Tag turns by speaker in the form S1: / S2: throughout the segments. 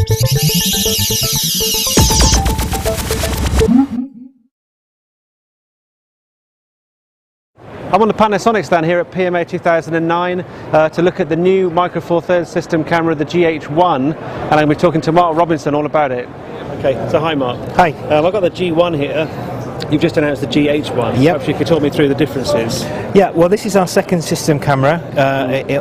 S1: I'm on the Panasonic stand here at PMA 2009 to look at the new Micro Four Thirds system camera, the GH1, and I'm going to be talking to Mark Robinson all about it. Okay, so hi Mark.
S2: Hi.
S1: I've got the G1 here. You've just announced the GH1.
S2: Yep.
S1: Perhaps you could talk me through the differences.
S2: Yeah, well, this is our second system camera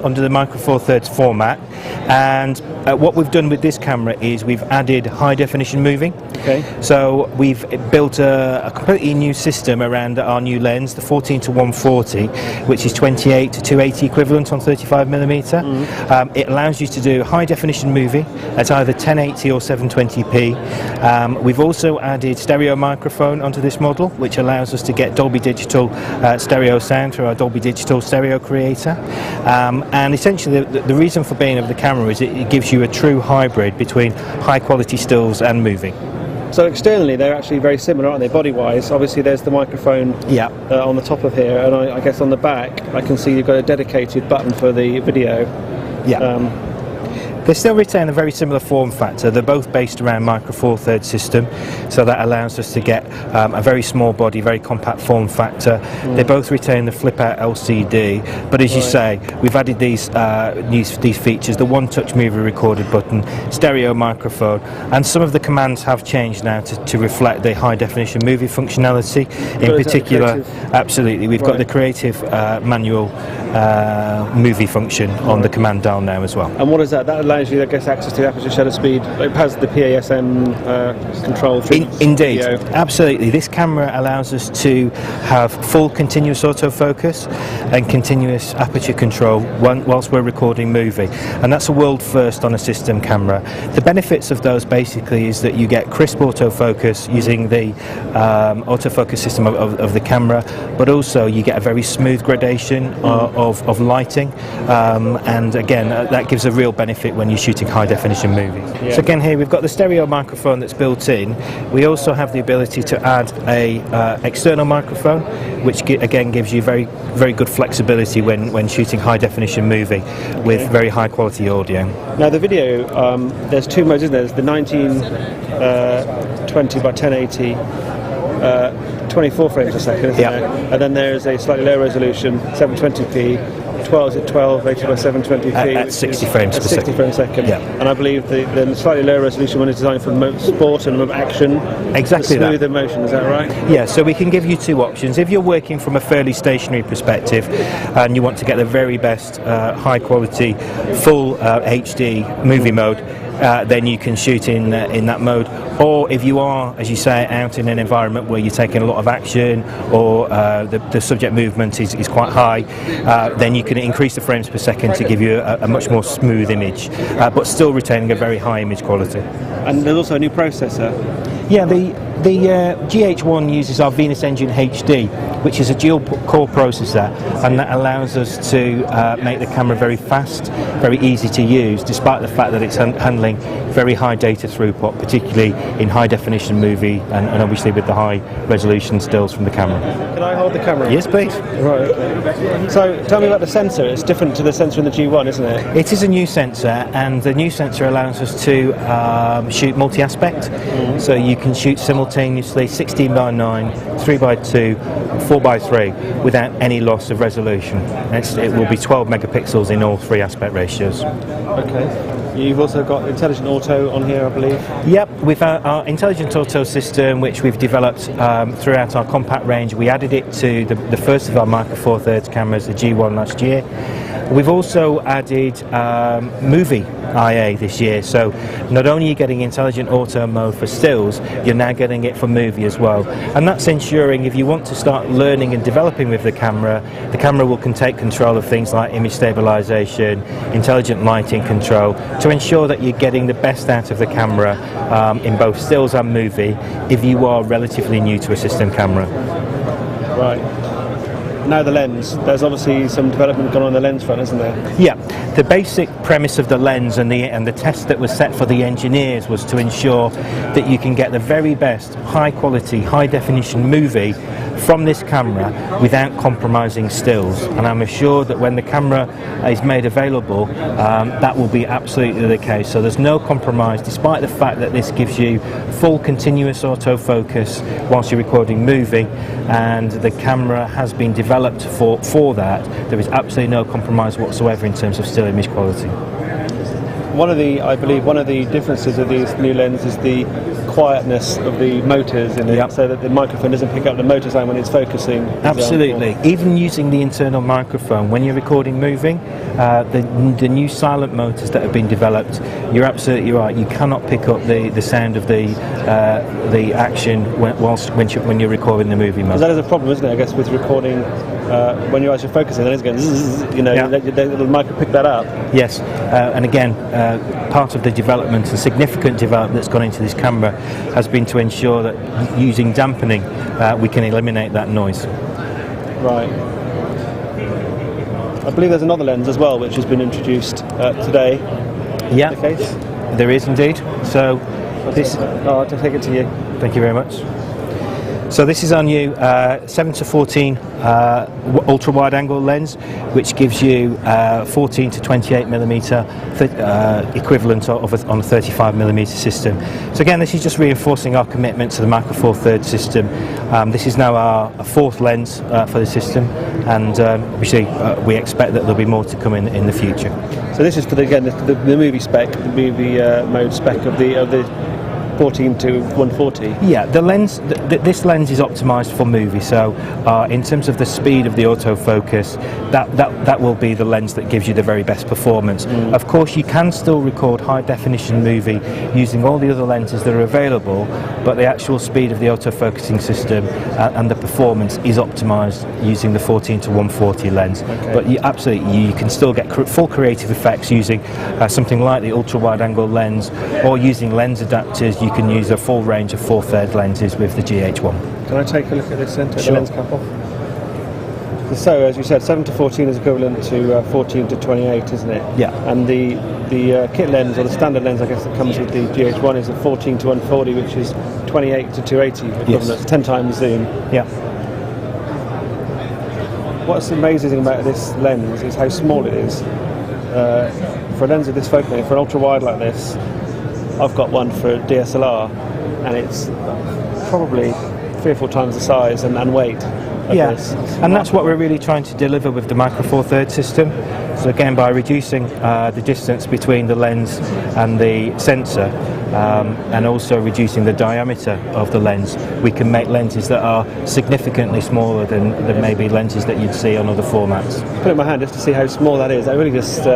S2: under the Micro Four Thirds format, and what we've done with this camera is we've added high definition moving.
S1: Okay.
S2: So we've built a completely new system around our new lens, the 14-140, which is 28 to 280 equivalent on 35mm. It allows you to do high definition movie at either 1080 or 720p. We've also added stereo microphone onto this model, which allows us to get Dolby Digital stereo sound through our Dolby Digital stereo creator. And essentially the reason for being of the camera is it gives you a true hybrid between high quality stills and moving.
S1: So externally they're actually very similar, aren't they, body-wise? Obviously there's the microphone on the top of here, and I guess on the back I can see you've got a dedicated button for the video.
S2: Yeah. They still retain a very similar form factor. They're both based around Micro Four Thirds system, so that allows us to get a very small body, very compact form factor. They both retain the flip-out LCD, but as you say, we've added these features: the one-touch movie recorded button, stereo microphone, and some of the commands have changed now to reflect the high-definition movie functionality. In particular, absolutely, we've got the creative manual movie function on the command dial now as well.
S1: And what is that? That allows you, I guess, access to the aperture shutter speed. It has the PASM control through
S2: Indeed,
S1: video.
S2: Absolutely. This camera allows us to have full continuous autofocus and continuous aperture control whilst we're recording movie, and that's a world first on a system camera. The benefits of those basically is that you get crisp autofocus using the autofocus system of the camera, but also you get a very smooth gradation of lighting, and again that gives a real benefit when you're shooting high definition movies. Yeah. So again, here we've got the stereo microphone that's built in. We also have the ability to add a external microphone, which again gives you very good flexibility when shooting high definition movie with very high quality audio.
S1: Now the video, there's two modes, isn't there? There's the 1920 by 1080 24 frames a second, isn't there? And then there's a slightly lower resolution, 720p, 1280 by 720p.
S2: At 60 frames per second.
S1: 60 frames a second.
S2: Yeah.
S1: And I believe the slightly lower resolution one is designed for sport and action.
S2: Exactly that.
S1: Smoother motion, is that right?
S2: Yeah, so we can give you two options. If you're working from a fairly stationary perspective and you want to get the very best high quality full HD movie mode, then you can shoot in that mode. Or if you are, as you say, out in an environment where you're taking a lot of action, or the subject movement is quite high, then you can increase the frames per second to give you a much more smooth image, but still retaining a very high image quality.
S1: And there's also a new processor.
S2: Yeah, the GH1 uses our Venus Engine HD, which is a dual core processor, and that allows us to make the camera very fast, very easy to use, despite the fact that it's handling very high data throughput, particularly in high definition movie and obviously with the high resolution stills from the camera.
S1: Can I hold the camera?
S2: Yes, please.
S1: Right, okay. So tell me about the sensor. It's different to the sensor in the G1, isn't it?
S2: It is a new sensor, and the new sensor allows us to shoot multi-aspect, so you can shoot simultaneously 16:9, 3:2, 4:3 without any loss of resolution. It will be 12 megapixels in all three aspect ratios.
S1: Okay. You've also got Intelligent Auto on here, I believe.
S2: Yep, with our Intelligent Auto system, which we've developed throughout our compact range. We added it to the first of our Micro Four Thirds cameras, the G1, last year. We've also added Movie IA this year, so not only are you getting Intelligent Auto mode for stills, you're now getting it for movie as well. And that's ensuring if you want to start learning and developing with the camera will take control of things like image stabilization, intelligent lighting control, to ensure that you're getting the best out of the camera in both stills and movie if you are relatively new to a system camera.
S1: Right. Now the lens, there's obviously some development going on the lens front, isn't there?
S2: Yeah, the basic premise of the lens and the test that was set for the engineers was to ensure that you can get the very best high quality, high definition movie from this camera without compromising stills, and I'm assured that when the camera is made available, that will be absolutely the case. So there's no compromise, despite the fact that this gives you full continuous autofocus whilst you're recording movie, and the camera has been developed for that. There is absolutely no compromise whatsoever in terms of still image quality.
S1: I believe one of the differences of these new lenses is the quietness of the motors in it, so that the microphone doesn't pick up the motor sound when it's focusing.
S2: Absolutely. Even using the internal microphone when you're recording moving, the new silent motors that have been developed, you're absolutely right. You cannot pick up the sound of the action when you're recording the movie mode.
S1: That is a problem, isn't it? I guess with recording when you're actually focusing, then it's going zzz, you know, the mic will pick that up.
S2: Yes, and again, part of the development, the significant development that's gone into this camera, has been to ensure that using dampening, we can eliminate that noise.
S1: Right. I believe there's another lens as well which has been introduced today.
S2: Yeah,
S1: the case?
S2: There is indeed. So this.
S1: I'll take it to you.
S2: Thank you very much. So this is our new 7-14 ultra-wide angle lens, which gives you 14 to 28 millimeter equivalent on a 35 millimeter system. So again, this is just reinforcing our commitment to the Micro Four Thirds system. This is now our fourth lens for the system, and obviously we expect that there'll be more to come in the future.
S1: So this is for the movie spec, the movie mode spec of the 14 to 140.
S2: Yeah, the lens. This lens is optimised for movie. So, in terms of the speed of the autofocus, that will be the lens that gives you the very best performance. Of course, you can still record high definition movie using all the other lenses that are available, but the actual speed of the autofocusing system and the performance is optimised using the 14 to 140 lens.
S1: Okay.
S2: But you can still get full creative effects using something like the ultra wide angle lens, or using lens adapters. You can use a full range of 4/3 lenses with the GH1.
S1: Can I take a look at this then? Take
S2: Sure.
S1: the lens cap off. So, as you said, 7 to 14 is equivalent to 14 to 28, isn't it?
S2: Yeah.
S1: And the kit lens, or the standard lens, I guess, that comes with the GH1 is a 14 to 140, which is 28 to 280 equivalent.
S2: Yes.
S1: 10 times zoom.
S2: Yeah.
S1: What's amazing about this lens is how small it is. For a lens of this focal length, for an ultra wide like this, I've got one for a DSLR, and it's probably 3 or 4 times the size and weight of this.
S2: And that's what we're really trying to deliver with the Micro Four Thirds system. So again, by reducing the distance between the lens and the sensor, and also reducing the diameter of the lens, we can make lenses that are significantly smaller than maybe lenses that you'd see on other formats.
S1: Put it in my hand just to see how small that is. I really just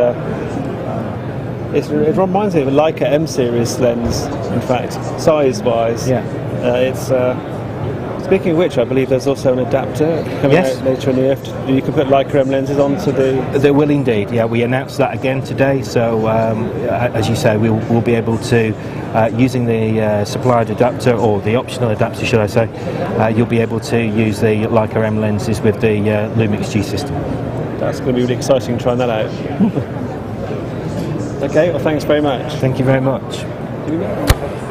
S1: it reminds me of a Leica M series lens, in fact, size-wise.
S2: Yeah.
S1: Speaking of which, I believe there's also an adapter coming out later in the year. You can put Leica M lenses onto the...
S2: There will indeed, yeah. We announced that again today, so as you say, we'll be able to, using the supplied adapter, or the optional adapter, should I say, you'll be able to use the Leica M lenses with the Lumix G system.
S1: That's going to be really exciting, trying that out. Okay, well, thanks very much.
S2: Thank you very much.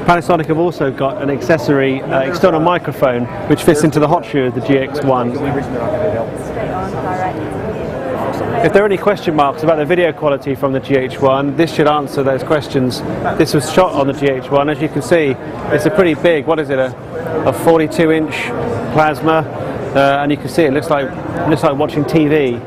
S1: Panasonic have also got an accessory external microphone which fits into the hot shoe of the GX1. If there are any question marks about the video quality from the GH1, this should answer those questions. This was shot on the GH1. As you can see, it's a pretty big, what is it, a 42-inch plasma, and you can see it looks like watching TV.